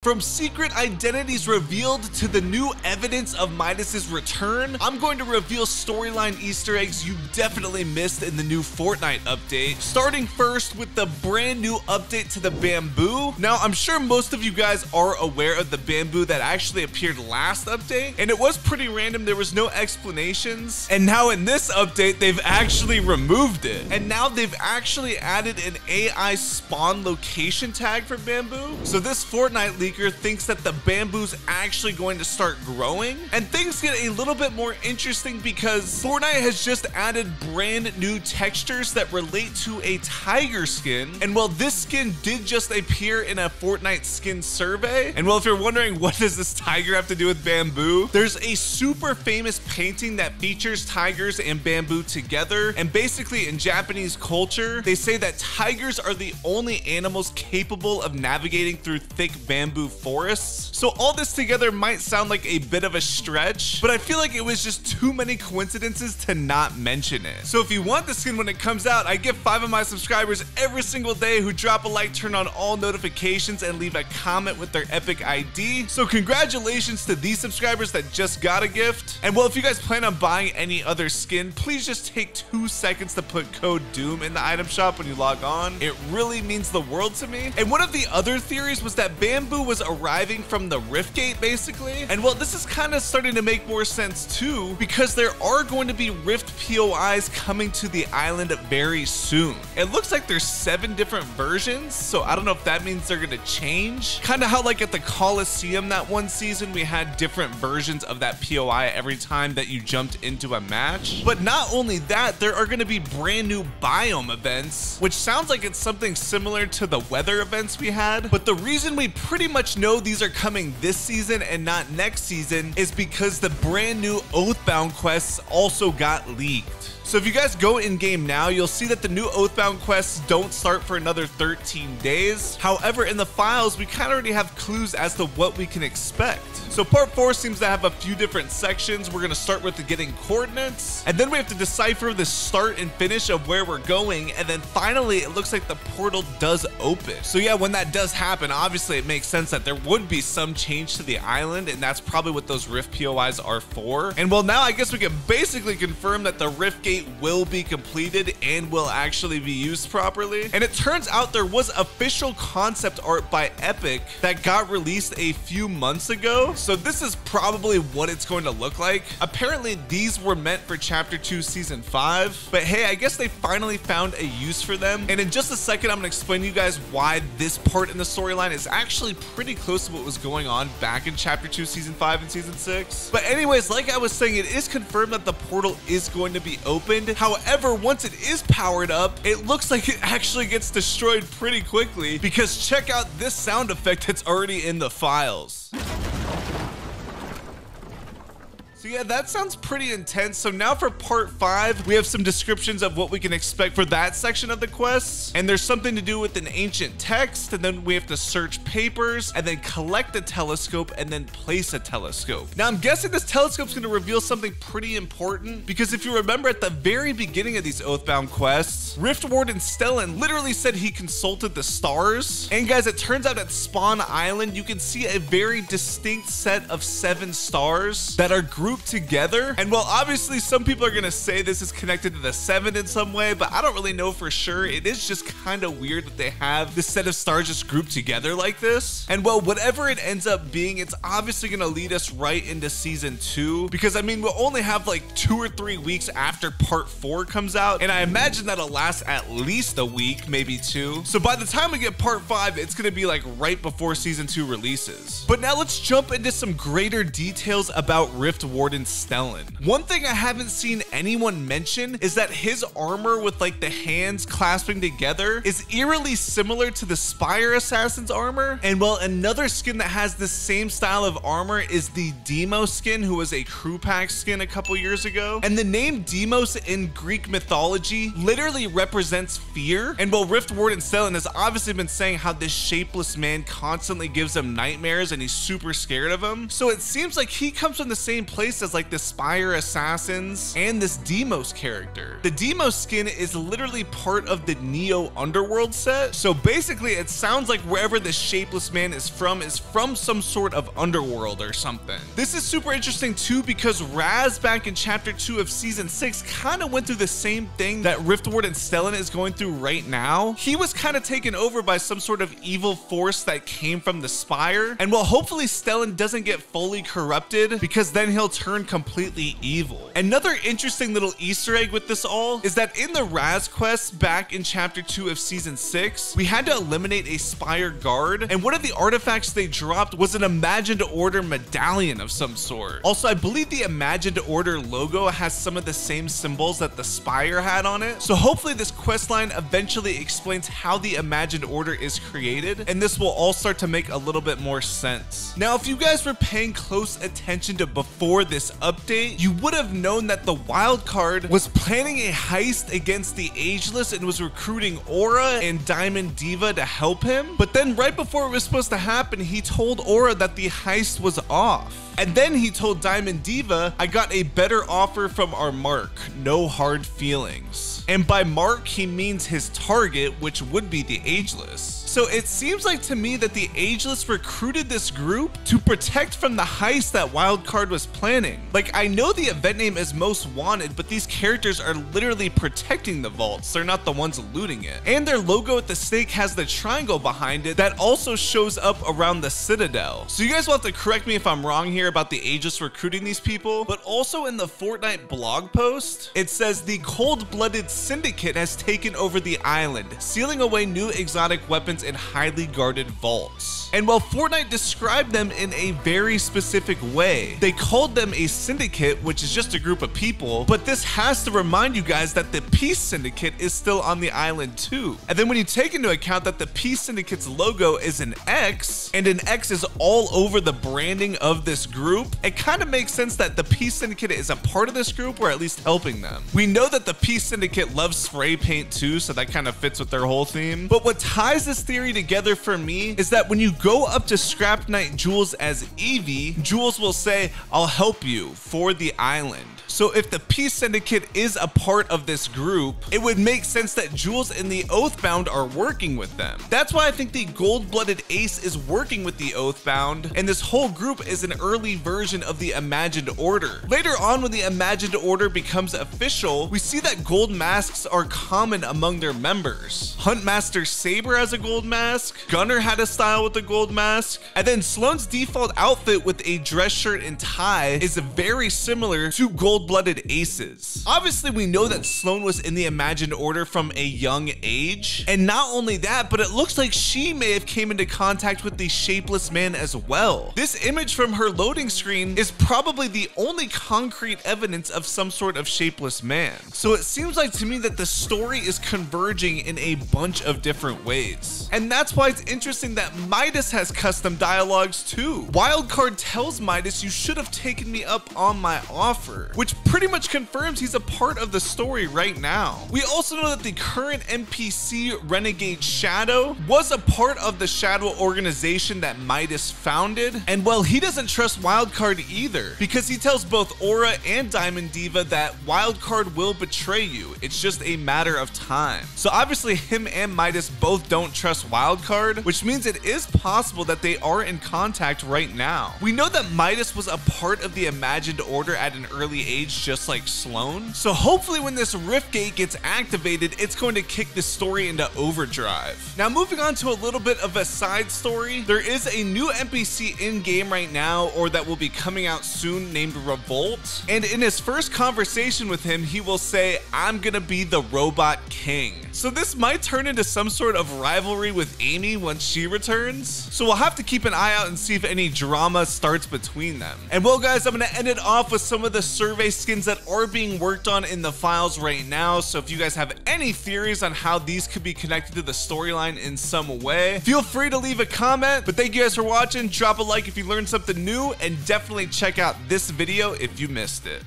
From secret identities revealed to the new evidence of Midas's return, I'm going to reveal storyline Easter eggs you definitely missed in the new Fortnite update. Starting first with the brand new update to the bamboo. Now, I'm sure most of you guys are aware of the bamboo that actually appeared last update, and it was pretty random. There was no explanations. And now in this update, they've actually removed it. And now they've actually added an AI spawn location tag for bamboo. So this Fortnite leaker thinks that the bamboo's actually going to start growing. And things get a little bit more interesting because Fortnite has just added brand new textures that relate to a tiger skin. And well, this skin did just appear in a Fortnite skin survey. And well, if you're wondering what does this tiger have to do with bamboo, there's a super famous painting that features tigers and bamboo together. And basically in Japanese culture, they say that tigers are the only animals capable of navigating through thick bamboo forests. So all this together might sound like a bit of a stretch, but I feel like it was just too many coincidences to not mention it. So if you want the skin when it comes out, I give 5 of my subscribers every single day who drop a like, turn on all notifications, and leave a comment with their epic ID. So congratulations to these subscribers that just got a gift. And well, if you guys plan on buying any other skin, please just take 2 seconds to put code DOOM in the item shop when you log on. It really means the world to me. And one of the other theories was that bamboo was arriving from the Rift Gate, basically. And well, this is kind of starting to make more sense too, because there are going to be Rift POIs coming to the island very soon. It looks like there's 7 different versions, so I don't know if that means they're gonna change. Kind of how like at the Coliseum that one season, we had different versions of that POI every time that you jumped into a match. But not only that, there are gonna be brand new biome events, which sounds like it's something similar to the weather events we had. But the reason we pretty much know these are coming this season and not next season is because the brand new Oathbound quests also got leaked. So if you guys go in game now, you'll see that the new Oathbound quests don't start for another 13 days. However, in the files, we kind of already have clues as to what we can expect. So part 4 seems to have a few different sections. We're gonna start with the getting coordinates, and then we have to decipher the start and finish of where we're going, and then finally it looks like the portal does open. So yeah, when that does happen, obviously it makes sense that there would be some change to the island, and that's probably what those Rift POIs are for. And well, now I guess we can basically confirm that the Rift Gate will be completed and will actually be used properly. And it turns out there was official concept art by Epic that got released a few months ago. So this is probably what it's going to look like. Apparently these were meant for chapter 2 season 5, but hey, I guess they finally found a use for them. And in just a second, I'm gonna explain to you guys why this part in the storyline is actually pretty close to what was going on back in chapter 2 season 5 and season 6. But anyways, like I was saying, it is confirmed that the portal is going to be opened. However, once it is powered up, it looks like it actually gets destroyed pretty quickly, because check out this sound effect that's already in the files. So yeah, that sounds pretty intense. So now for part 5, we have some descriptions of what we can expect for that section of the quests. And there's something to do with an ancient text, and then we have to search papers, and then collect a telescope, and then place a telescope. Now I'm guessing this telescope's gonna reveal something pretty important, because if you remember at the very beginning of these Oathbound quests, Rift Warden Stellan literally said he consulted the stars. And guys, it turns out at Spawn Island, you can see a very distinct set of 7 stars that are grouped together. And well, obviously some people are gonna say this is connected to the 7 in some way, but I don't really know for sure. It is just kind of weird that they have this set of stars just grouped together like this. And well, whatever it ends up being, it's obviously gonna lead us right into season 2, because I mean, we'll only have like 2 or 3 weeks after part 4 comes out, and I imagine that'll last at least a week, maybe 2. So by the time we get part 5, it's gonna be like right before season 2 releases. But now let's jump into some greater details about Rift Warden Stellan. One thing I haven't seen anyone mention is that his armor with like the hands clasping together is eerily similar to the Spire Assassin's armor. And well, another skin that has the same style of armor is the Demos skin, who was a crew pack skin a couple years ago. And the name Demos in Greek mythology literally represents fear. And while Rift Warden Stellan has obviously been saying how this shapeless man constantly gives him nightmares and he's super scared of him, so it seems like he comes from the same place placed as like the Spire Assassins and this Deimos character. The Deimos skin is literally part of the Neo Underworld set, so basically it sounds like wherever the Shapeless Man is from some sort of underworld or something. This is super interesting too because Raz back in chapter 2 of season 6 kind of went through the same thing that Riftward and Stellan is going through right now. He was kind of taken over by some sort of evil force that came from the Spire, and well, hopefully Stellan doesn't get fully corrupted because then he'll turn completely evil. Another interesting little Easter egg with this all is that in the Raz quest back in chapter 2 of season 6, we had to eliminate a Spire guard, and one of the artifacts they dropped was an Imagined Order medallion of some sort. Also, I believe the Imagined Order logo has some of the same symbols that the Spire had on it, so hopefully this quest line eventually explains how the Imagined Order is created, and this will all start to make a little bit more sense. Now, if you guys were paying close attention to before this update, you would have known that the wild card was planning a heist against the Ageless and was recruiting Aura and Diamond Diva to help him, but then right before it was supposed to happen, he told Aura that the heist was off. And then he told Diamond Diva, I got a better offer from our mark, no hard feelings. And by mark, he means his target, which would be the Ageless. So it seems like to me that the Ageless recruited this group to protect from the heist that Wildcard was planning. Like, I know the event name is Most Wanted, but these characters are literally protecting the vaults. They're not the ones looting it. And their logo at the stake has the triangle behind it that also shows up around the Citadel. So you guys will have to correct me if I'm wrong here about the Aegis recruiting these people, but also in the Fortnite blog post, it says the cold-blooded syndicate has taken over the island, sealing away new exotic weapons in highly guarded vaults. And while Fortnite described them in a very specific way, they called them a syndicate, which is just a group of people, but this has to remind you guys that the Peace Syndicate is still on the island too. And then when you take into account that the Peace Syndicate's logo is an X, and an X is all over the branding of this group, it kind of makes sense that the Peace Syndicate is a part of this group, or at least helping them. We know that the Peace Syndicate loves spray paint too, so that kind of fits with their whole theme. But what ties this theory together for me is that when you go up to Scrap Knight Jules as Eevee, Jules will say, I'll help you for the island. So if the Peace Syndicate is a part of this group, it would make sense that Jules and the Oathbound are working with them. That's why I think the Gold-Blooded Ace is working with the Oathbound, and this whole group is an early version of the Imagined Order. Later on, when the Imagined Order becomes official, we see that gold masks are common among their members. Huntmaster Saber has a gold mask, Gunner had a style with a gold mask, and then Sloane's default outfit with a dress shirt and tie is very similar to Gold-Blooded Aces. Obviously, we know that Sloane was in the Imagined Order from a young age, and not only that, but it looks like she may have came into contact with the Shapeless Man as well. This image from her loading screen is probably the only concrete evidence of some sort of Shapeless Man. So it seems like to me that the story is converging in a bunch of different ways. And that's why it's interesting that Midas has custom dialogues too. Wildcard tells Midas, you should have taken me up on my offer, which pretty much confirms he's a part of the story right now. We also know that the current NPC Renegade Shadow was a part of the Shadow organization that Midas founded, and well, he doesn't trust Wildcard either, because he tells both Aura and Diamond Diva that Wildcard will betray you. It's just a matter of time. So obviously him and Midas both don't trust Wildcard, which means it is possible that they are in contact right now. We know that Midas was a part of the Imagined Order at an early age, just like Sloane. So hopefully when this Rift Gate gets activated, it's going to kick the story into overdrive. Now moving on to a little bit of a side story, there is a new NPC in game right now, or that will be coming out soon, named Revolt. And in his first conversation with him, he will say, I'm gonna be the Robot King. So this might turn into some sort of rivalry with Amy once she returns. So we'll have to keep an eye out and see if any drama starts between them. And well guys, I'm gonna end it off with some of the survey skins that are being worked on in the files right now. So if you guys have any theories on how these could be connected to the storyline in some way, feel free to leave a comment. But thank you guys for watching. Drop a like if you learned something new, and definitely check out this video if you missed it.